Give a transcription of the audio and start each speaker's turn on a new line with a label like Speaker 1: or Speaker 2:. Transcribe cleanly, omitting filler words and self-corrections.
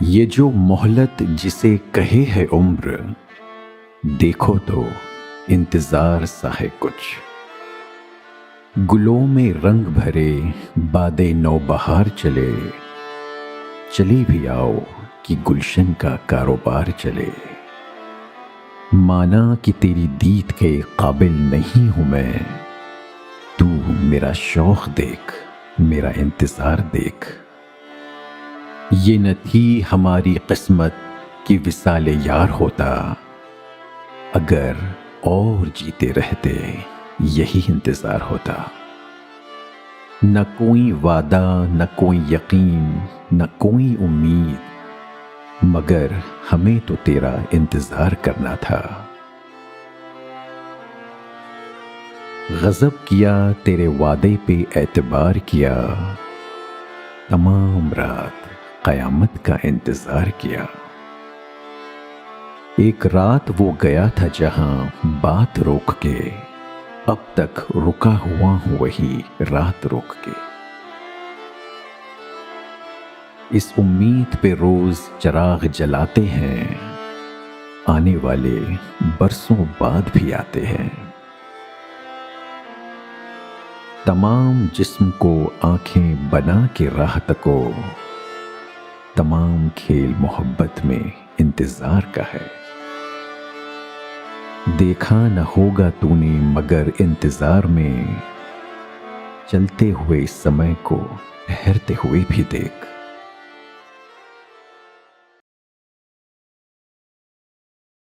Speaker 1: یہ جو مہلت جسے کہے ہے عمر، دیکھو تو انتظار سا ہے کچھ۔ گلوں میں رنگ بھرے باد نو بہار چلے، چلی بھی آؤ کہ گلشن کا کاروبار چلے۔ مانا کہ تیری دید کے قابل نہیں ہوں میں، تو میرا شوق دیکھ، میرا انتظار دیکھ۔ یہ نہ تھی ہماری قسمت کہ وصال یار ہوتا، اگر اور جیتے رہتے یہی انتظار ہوتا۔ نہ کوئی وعدہ، نہ کوئی یقین، نہ کوئی امید، مگر ہمیں تو تیرا انتظار کرنا تھا۔ غضب کیا تیرے وعدے پہ اعتبار کیا، تمام رات قیامت کا انتظار کیا۔ ایک رات وہ گیا تھا جہاں بات روک کے، اب تک رکا ہوا ہوں وہی رات روک کے۔ اس امید پہ روز چراغ جلاتے ہیں، آنے والے برسوں بعد بھی آتے ہیں۔ تمام جسم کو آنکھیں بنا کے راہ تکو، تمام کھیل محبت میں انتظار کا ہے۔ دیکھا نہ ہوگا تو نے مگر انتظار میں، چلتے ہوئے سمے کو ٹھہرتے ہوئے بھی دیکھ۔